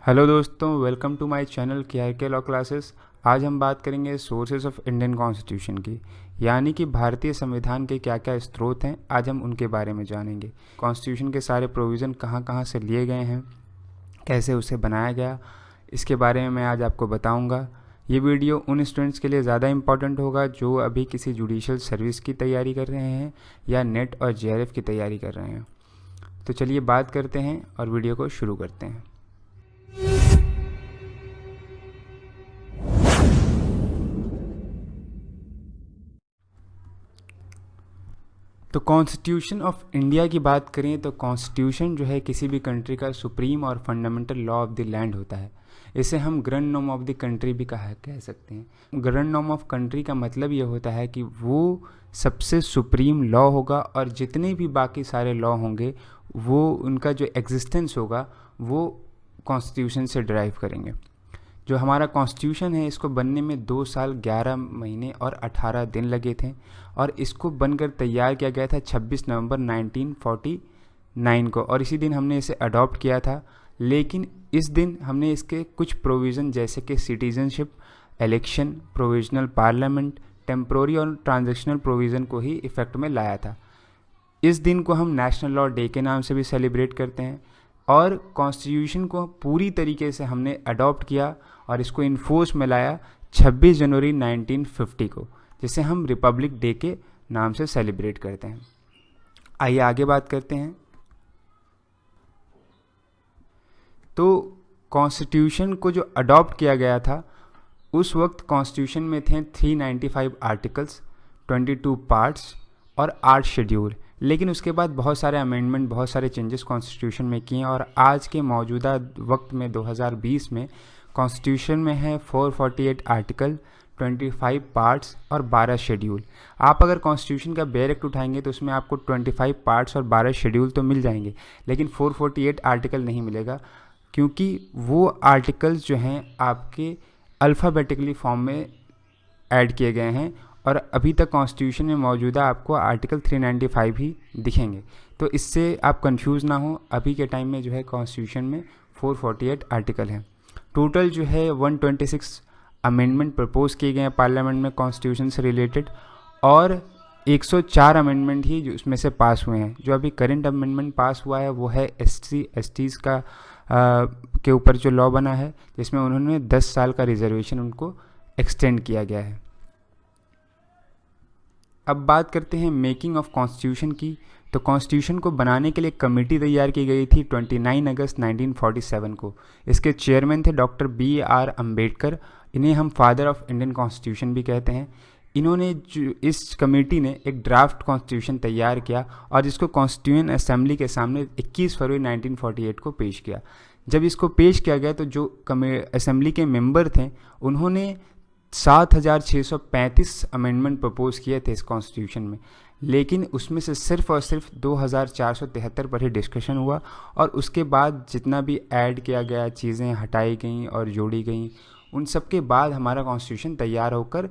Hello दोस्तों, welcome to my channel के law classes. आज हम बात करेंगे सोर्सेज ऑफ इंडियन कॉन्स्टिट्यूशन की, यानी कि भारतीय संविधान के क्या क्या स्रोत हैं। आज हम उनके बारे में जानेंगे। कॉन्स्टिट्यूशन के सारे प्रोविज़न कहाँ कहाँ से लिए गए हैं, कैसे उसे बनाया गया, इसके बारे में मैं आज आपको बताऊंगा। ये वीडियो उन स्टूडेंट्स के लिए ज़्यादा इम्पॉर्टेंट होगा जो अभी किसी जुडिशियल सर्विस की तैयारी कर रहे हैं या नेट और जेआरएफ की तैयारी कर रहे हैं। तो चलिए बात करते हैं और वीडियो को शुरू करते हैं। तो कॉन्स्टिट्यूशन ऑफ इंडिया की बात करें तो कॉन्स्टिट्यूशन जो है किसी भी कंट्री का सुप्रीम और fundamental law of the land होता है। इसे हम grand norm of the country भी कह सकते हैं। ग्रैंड नॉर्म ऑफ कंट्री का मतलब ये होता है कि वो सबसे सुप्रीम लॉ होगा और जितने भी बाकी सारे लॉ होंगे वो उनका जो एग्जिस्टेंस होगा वो कॉन्स्टिट्यूशन से डिराइव करेंगे। जो हमारा कॉन्स्टिट्यूशन है इसको बनने में 2 साल 11 महीने और 18 दिन लगे थे और इसको बनकर तैयार किया गया था 26 नवंबर 1949 को, और इसी दिन हमने इसे अडॉप्ट किया था। लेकिन इस दिन हमने इसके कुछ प्रोविज़न जैसे कि citizenship, election, provisional parliament, temporary और ट्रांजिशनल प्रोविज़न को ही इफ़ेक्ट में लाया था। इस दिन को हम नेशनल लॉ डे के नाम से भी सेलिब्रेट करते हैं और कॉन्स्टिट्यूशन को पूरी तरीके से हमने अडॉप्ट किया और इसको इन्फोर्स में लाया 26 जनवरी 1950 को, जिसे हम रिपब्लिक डे के नाम से सेलिब्रेट करते हैं। आइए आगे बात करते हैं। तो कॉन्स्टिट्यूशन को जो अडॉप्ट किया गया था उस वक्त कॉन्स्टिट्यूशन में थे 395 आर्टिकल्स, 22 पार्ट्स और 8 शेड्यूल। लेकिन उसके बाद बहुत सारे अमेंडमेंट, बहुत सारे चेंजेस कॉन्स्टिट्यूशन में किए और आज के मौजूदा वक्त में 2020 में कॉन्स्टिट्यूशन में है 448 आर्टिकल, 25 पार्ट्स और 12 शेड्यूल। आप अगर कॉन्स्टिट्यूशन का बेयर एक्ट उठाएंगे तो उसमें आपको 25 पार्ट्स और 12 शेड्यूल तो मिल जाएंगे, लेकिन 448 आर्टिकल नहीं मिलेगा, क्योंकि वो आर्टिकल्स जो हैं आपके अल्फ़ाबेटिकली फॉर्म में ऐड किए गए हैं और अभी तक कॉन्स्टिट्यूशन में मौजूदा आपको आर्टिकल 395 ही दिखेंगे। तो इससे आप कंफ्यूज ना हो, अभी के टाइम में जो है कॉन्स्टिट्यूशन में 448 आर्टिकल हैं। टोटल जो है 126 अमेंडमेंट प्रपोज किए गए हैं पार्लियामेंट में कॉन्स्टिट्यूशन से रिलेटेड और 104 अमेंडमेंट ही जो उसमें से पास हुए हैं। जो अभी करंट अमेंडमेंट पास हुआ है वो है SC/STs का के ऊपर जो लॉ बना है, जिसमें उन्होंने 10 साल का रिजर्वेशन उनको एक्सटेंड किया गया है। अब बात करते हैं मेकिंग ऑफ कॉन्स्टिट्यूशन की। तो कॉन्स्टिट्यूशन को बनाने के लिए कमेटी तैयार की गई थी 29 अगस्त 1947 को। इसके चेयरमैन थे डॉक्टर BR अम्बेडकर। इन्हें हम फादर ऑफ इंडियन कॉन्स्टिट्यूशन भी कहते हैं। इन्होंने इस कमेटी ने एक ड्राफ्ट कॉन्स्टिट्यूशन तैयार किया और जिसको कॉन्स्टिट्यूएंट असेंबली के सामने 21 फरवरी 1948 को पेश किया। जब इसको पेश किया गया तो जो असेंबली के मेंबर थे उन्होंने 7,635 अमेंडमेंट प्रपोज किए थे इस कॉन्स्टिट्यूशन में, लेकिन उसमें से सिर्फ और सिर्फ 2,473 पर ही डिस्कशन हुआ और उसके बाद जितना भी ऐड किया गया, चीज़ें हटाई गई और जोड़ी गई, उन सब के बाद हमारा कॉन्स्टिट्यूशन तैयार होकर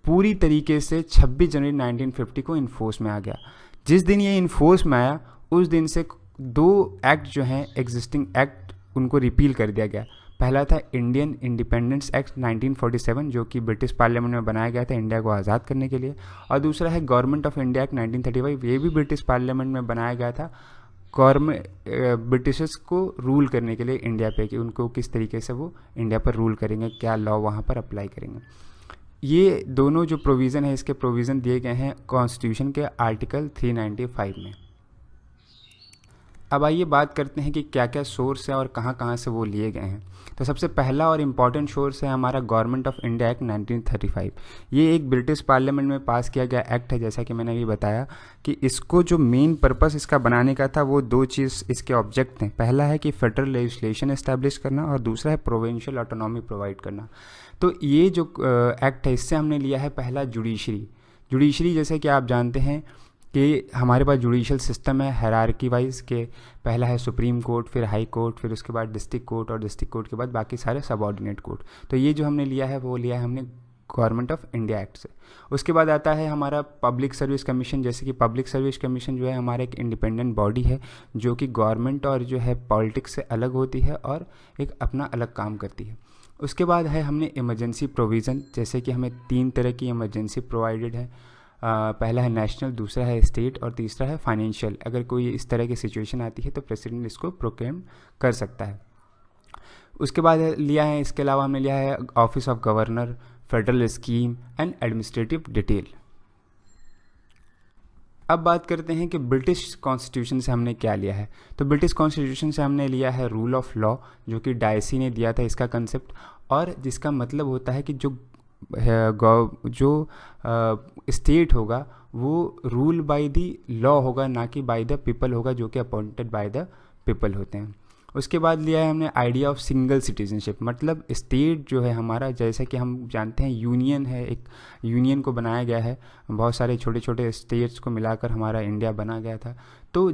पूरी तरीके से 26 जनवरी 1950 को इन्फोर्स में आ गया। जिस दिन ये इन्फोर्स में आया उस दिन से 2 एक्ट जो हैं एग्जिस्टिंग एक्ट उनको रिपील कर दिया गया। पहला था इंडियन इंडिपेंडेंस एक्ट 1947 जो कि ब्रिटिश पार्लियामेंट में बनाया गया था इंडिया को आज़ाद करने के लिए, और दूसरा है गवर्नमेंट ऑफ इंडिया एक्ट 1935। ये भी ब्रिटिश पार्लियामेंट में बनाया गया था गवर्नमेंट ब्रिटिशर्स को रूल करने के लिए इंडिया पे, कि उनको किस तरीके से वो इंडिया पर रूल करेंगे, क्या लॉ वहाँ पर अप्लाई करेंगे। ये दोनों जो प्रोविज़न है इसके प्रोविज़न दिए गए हैं कॉन्स्टिट्यूशन के आर्टिकल 395 में। अब आइए बात करते हैं कि क्या क्या सोर्स है और कहाँ कहाँ से वो लिए गए हैं। तो सबसे पहला और इम्पॉर्टेंट सोर्स है हमारा गवर्नमेंट ऑफ इंडिया एक्ट 1935। ये एक ब्रिटिश पार्लियामेंट में पास किया गया एक्ट है। जैसा कि मैंने अभी बताया कि इसको जो मेन पर्पस इसका बनाने का था वो 2 चीज़ इसके ऑब्जेक्ट थे। पहला है कि फेडरल लेजिस्लेशन इस्टेब्लिश करना और दूसरा है प्रोविंशियल ऑटोनॉमी प्रोवाइड करना। तो ये जो एक्ट है इससे हमने लिया है पहला जुडिशरी। जैसे कि आप जानते हैं कि हमारे पास जुडिशियल सिस्टम है हायरार्की वाइज के, पहला है सुप्रीम कोर्ट, फिर हाई कोर्ट, फिर उसके बाद डिस्ट्रिक्ट कोर्ट और डिस्ट्रिक्ट कोर्ट के बाद बाकी सारे सबऑर्डिनेट कोर्ट। तो ये जो हमने लिया है वो लिया है हमने गवर्नमेंट ऑफ इंडिया एक्ट से। उसके बाद आता है हमारा पब्लिक सर्विस कमीशन। जैसे कि पब्लिक सर्विस कमीशन जो है हमारा एक इंडिपेंडेंट बॉडी है जो कि गवर्नमेंट और जो है पॉलिटिक्स से अलग होती है और एक अपना अलग काम करती है। उसके बाद है हमने इमरजेंसी प्रोविज़न, जैसे कि हमें 3 तरह की इमरजेंसी प्रोवाइडेड है। पहला है नेशनल, दूसरा है स्टेट और तीसरा है फाइनेंशियल। अगर कोई इस तरह की सिचुएशन आती है तो प्रेसिडेंट इसको प्रोक्लेम कर सकता है। उसके बाद लिया है, इसके अलावा हमने लिया है office of governor, federal scheme and administrative detail. अब बात करते हैं कि ब्रिटिश कॉन्स्टिट्यूशन से हमने क्या लिया है। तो ब्रिटिश कॉन्स्टिट्यूशन से हमने लिया है रूल ऑफ लॉ, जो कि डायसी ने दिया था इसका कंसेप्ट, और जिसका मतलब होता है कि जो स्टेट होगा वो रूल बाय द लॉ होगा, ना कि बाय द पीपल होगा, जो कि अपॉइंटेड बाय द पीपल होते हैं। उसके बाद लिया है हमने आइडिया ऑफ सिंगल सिटीजनशिप, मतलब स्टेट जो है हमारा, जैसा कि हम जानते हैं यूनियन है, एक यूनियन को बनाया गया है, बहुत सारे छोटे छोटे स्टेट्स को मिलाकर हमारा इंडिया बना गया था। तो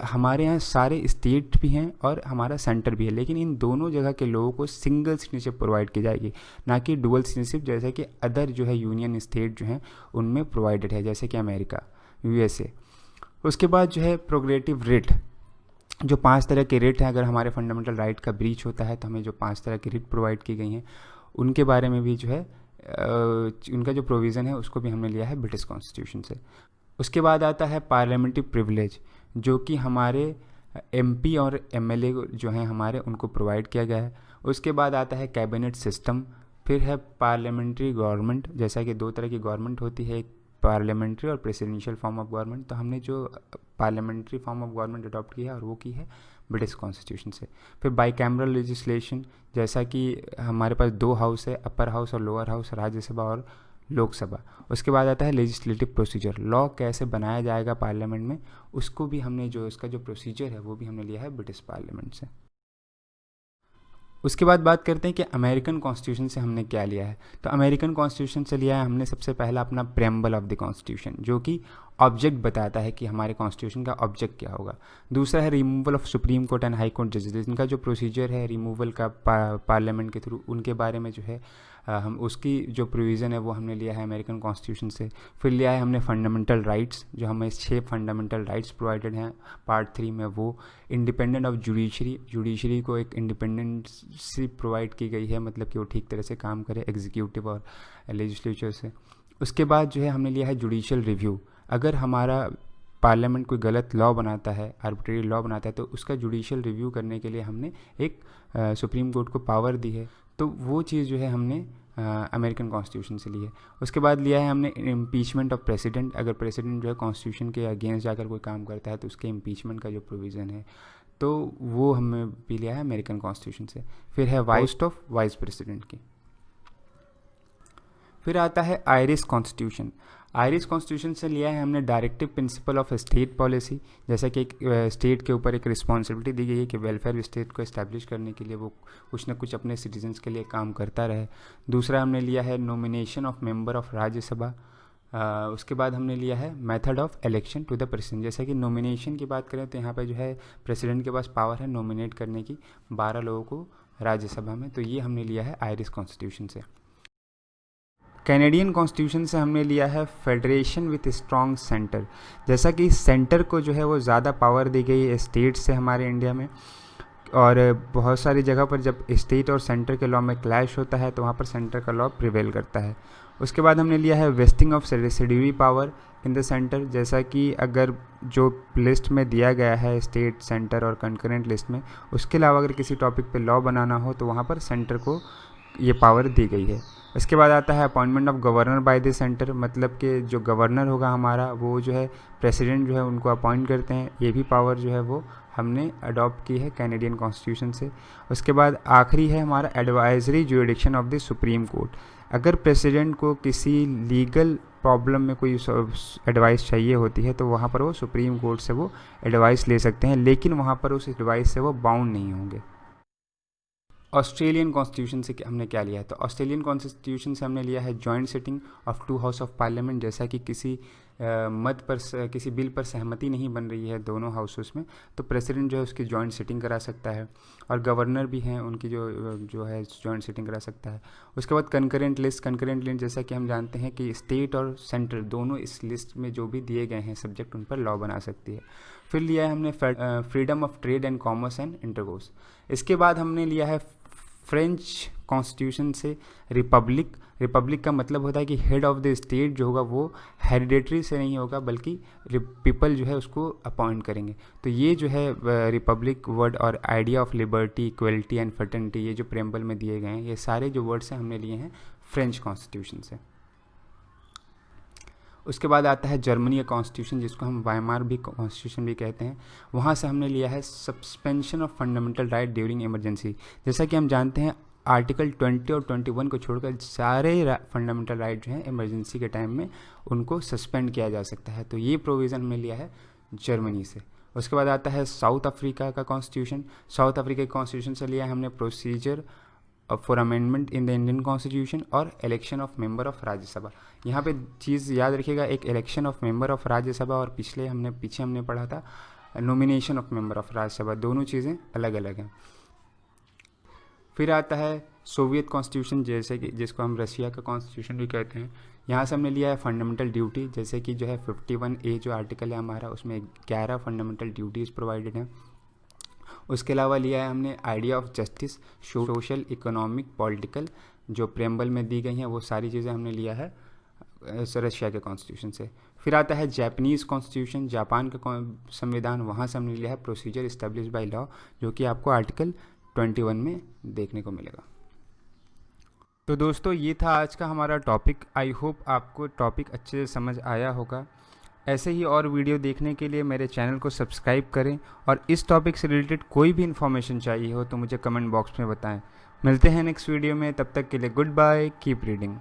हमारे यहाँ सारे स्टेट भी हैं और हमारा सेंटर भी है, लेकिन इन दोनों जगह के लोगों को सिंगल सिटीजनशिप प्रोवाइड की जाएगी, ना कि डुअल सिटीजनशिप जैसे कि अदर जो है यूनियन स्टेट जो हैं उनमें प्रोवाइडेड है, जैसे कि अमेरिका, यूएसए। उसके बाद जो है प्रोग्रेटिव रेट, जो 5 तरह के रेट हैं, अगर हमारे फंडामेंटल राइट का ब्रीच होता है तो हमें जो 5 तरह की रेट प्रोवाइड की गई हैं उनके बारे में भी जो है उनका जो प्रोविज़न है उसको भी हमने लिया है ब्रिटिश कॉन्स्टिट्यूशन से। उसके बाद आता है पार्लियामेंट्री प्रिविलेज, जो कि हमारे एमपी और एमएलए जो हैं हमारे उनको प्रोवाइड किया गया है। उसके बाद आता है कैबिनेट सिस्टम, फिर है पार्लियामेंट्री गवर्नमेंट, जैसा कि 2 तरह की गवर्नमेंट होती है, एक पार्लियामेंट्री और प्रेसिडेंशियल फॉर्म ऑफ गवर्नमेंट। तो हमने जो parliamentary form of government adopt किया है और वो की है ब्रिटिश कॉन्स्टिट्यूशन से। फिर बाईकैमरल लेजिस्लेशन, जैसा कि हमारे पास 2 हाउस है, अपर हाउस और लोअर हाउस, राज्यसभा और लोकसभा। उसके बाद आता है लेजिस्लेटिव प्रोसीजर, लॉ कैसे बनाया जाएगा पार्लियामेंट में, उसको भी हमने जो इसका जो प्रोसीजर है वो भी हमने लिया है ब्रिटिश पार्लियामेंट से। उसके बाद बात करते हैं कि अमेरिकन कॉन्स्टिट्यूशन से हमने क्या लिया है। तो अमेरिकन कॉन्स्टिट्यूशन से लिया है हमने सबसे पहला अपना प्रेम्बल ऑफ द कॉन्स्टिट्यूशन, जो कि ऑब्जेक्ट बताता है कि हमारे कॉन्स्टिट्यूशन का ऑब्जेक्ट क्या होगा। दूसरा है removal of supreme court and high court जजेस, इनका जो प्रोसीजर है रिमूवल का पार्लियामेंट के थ्रू, उनके बारे में जो है हम उसकी जो प्रोविज़न है वो हमने लिया है अमेरिकन कॉन्स्टिट्यूशन से। फिर लिया है हमने फंडामेंटल राइट्स, जो हमें 6 फंडामेंटल राइट्स प्रोवाइडेड हैं पार्ट 3 में, वो इंडिपेंडेंट ऑफ जुडिशरी को एक इंडिपेंडेंसी प्रोवाइड की गई है, मतलब कि वो ठीक तरह से काम करे एग्जीक्यूटिव और लेजिस्लेचर से। उसके बाद जो है हमने लिया है जुडिशियल रिव्यू, अगर हमारा पार्लियामेंट कोई गलत लॉ बनाता है, आर्बिट्रेरी लॉ बनाता है, तो उसका जुडिशियल रिव्यू करने के लिए हमने एक सुप्रीम कोर्ट को पावर दी है, तो वो चीज़ जो है हमने अमेरिकन कॉन्स्टिट्यूशन से ली है। उसके बाद लिया है हमने इम्पीचमेंट ऑफ प्रेसिडेंट, अगर प्रेसिडेंट जो है कॉन्स्टिट्यूशन के अगेंस्ट जाकर कोई काम करता है तो उसके इम्पीचमेंट का जो प्रोविज़न है तो वो हमें भी लिया है अमेरिकन कॉन्स्टिट्यूशन से। फिर है पोस्ट ऑफ वाइस प्रेसिडेंट की। फिर आता है आयरिश कॉन्स्टिट्यूशन। आयरिश कॉन्स्टिट्यूशन से लिया है हमने directive principle of state policy, जैसा कि एक स्टेट के ऊपर एक रिस्पॉन्सिबिलिटी दी गई है कि वेलफेयर स्टेट को इस्टेब्लिश करने के लिए वो कुछ ना कुछ अपने सिटीजन्स के लिए काम करता रहे। दूसरा हमने लिया है nomination of member of Rajya Sabha. उसके बाद हमने लिया है method of election to the president, जैसा कि नॉमिनेशन की बात करें तो यहाँ पर जो है प्रेसिडेंट के पास पावर है नॉमिनेट करने की 12 लोगों को राज्यसभा में, तो ये हमने लिया है आयरिश कॉन्स्टिट्यूशन से। कैनेडियन कॉन्स्टिट्यूशन से हमने लिया है फेडरेशन विथ स्ट्रॉन्ग सेंटर, जैसा कि सेंटर को जो है वो ज़्यादा पावर दी गई है स्टेट से हमारे इंडिया में, और बहुत सारी जगह पर जब स्टेट और सेंटर के लॉ में क्लैश होता है तो वहाँ पर सेंटर का लॉ प्रिवेल करता है। उसके बाद हमने लिया है wasting of residuary power in the centre, जैसा कि अगर जो लिस्ट में दिया गया है स्टेट, सेंटर और कंकरेंट लिस्ट में, उसके अलावा अगर किसी टॉपिक पे लॉ बनाना हो तो वहाँ पर सेंटर को ये पावर दी गई है। इसके बाद आता है appointment of governor by the centre, मतलब कि जो गवर्नर होगा हमारा वो जो है प्रेसिडेंट जो है उनको अपॉइंट करते हैं, ये भी पावर जो है वो हमने अडॉप्ट की है कैनेडियन कॉन्स्टिट्यूशन से। उसके बाद आखिरी है हमारा advisory jurisdiction of the supreme court, अगर प्रेसिडेंट को किसी लीगल प्रॉब्लम में कोई एडवाइस चाहिए होती है तो वहाँ पर वो सुप्रीम कोर्ट से वो एडवाइस ले सकते हैं, लेकिन वहाँ पर उस एडवाइस से वो बाउंड नहीं होंगे। ऑस्ट्रेलियन कॉन्स्टिट्यूशन से हमने क्या लिया है, तो ऑस्ट्रेलियन कॉन्स्टिट्यूशन से हमने लिया है joint sitting of 2 house of parliament, जैसा कि किसी किसी बिल पर सहमति नहीं बन रही है दोनों हाउसेस में, तो प्रेसिडेंट जो है उसकी जॉइंट सिटिंग करा सकता है, और गवर्नर भी हैं उनकी जो है जॉइंट सिटिंग करा सकता है। उसके बाद कंकरेंट लिस्ट जैसा कि हम जानते हैं कि स्टेट और सेंट्रल दोनों इस लिस्ट में जो भी दिए गए हैं सब्जेक्ट उन पर लॉ बना सकती है। फिर लिया है हमने freedom of trade and commerce and intercourse. इसके बाद हमने लिया है फ्रेंच कॉन्स्टिट्यूशन से रिपब्लिक का मतलब होता है कि हेड ऑफ द स्टेट जो होगा वो हेरिडेटरी से नहीं होगा, बल्कि पीपल जो है उसको अपॉइंट करेंगे। तो ये जो है रिपब्लिक वर्ड और idea of liberty, equality and fraternity, ये जो प्रेम्बल में दिए गए हैं, ये सारे जो वर्ड्स हैं हमने लिए हैं फ्रेंच कॉन्स्टिट्यूशन से। उसके बाद आता है जर्मनी का कॉन्स्टिट्यूशन, जिसको हम वाइमार भी कॉन्स्टिट्यूशन भी कहते हैं। वहाँ से हमने लिया है suspension of fundamental right during emergency. जैसा कि हम जानते हैं आर्टिकल 20 और 21 को छोड़कर सारे फंडामेंटल राइट जो हैं इमरजेंसी के टाइम में उनको सस्पेंड किया जा सकता है। तो ये प्रोविज़न हमने लिया है जर्मनी से। उसके बाद आता है साउथ अफ्रीका का कॉन्स्टिट्यूशन। साउथ अफ्रीका के कॉन्स्टिट्यूशन से लिया है हमने procedure for amendment in the Indian constitution और election of member of Rajya Sabha. यहाँ पे चीज़ याद रखिएगा, एक election of member of Rajya Sabha और पीछे हमने पढ़ा था nomination of member of Rajya Sabha, दोनों चीज़ें अलग अलग हैं। फिर आता है सोवियत कॉन्स्टिट्यूशन, जैसे कि जिसको हम रशिया का कॉन्स्टिट्यूशन भी कहते हैं। यहाँ से हमने लिया है फंडामेंटल ड्यूटी, जैसे कि जो है 51A जो आर्टिकल है हमारा, उसमें 11 फंडामेंटल ड्यूटीज़ प्रोवाइडेड हैं। उसके अलावा लिया है हमने idea of justice, social, economic, political, जो प्रेम्बल में दी गई हैं वो सारी चीज़ें हमने लिया है रशिया के कॉन्स्टिट्यूशन से। फिर आता है जापानीज़ कॉन्स्टिट्यूशन, जापान का संविधान, वहाँ से हमने लिया है प्रोसीजर इस्टेब्लिश बाय लॉ, जो कि आपको आर्टिकल 21 में देखने को मिलेगा। तो दोस्तों ये था आज का हमारा टॉपिक। आई होप आपको टॉपिक अच्छे से समझ आया होगा। ऐसे ही और वीडियो देखने के लिए मेरे चैनल को सब्सक्राइब करें, और इस टॉपिक से रिलेटेड कोई भी इन्फॉर्मेशन चाहिए हो तो मुझे कमेंट बॉक्स में बताएं। मिलते हैं नेक्स्ट वीडियो में, तब तक के लिए गुड बाय, कीप रीडिंग।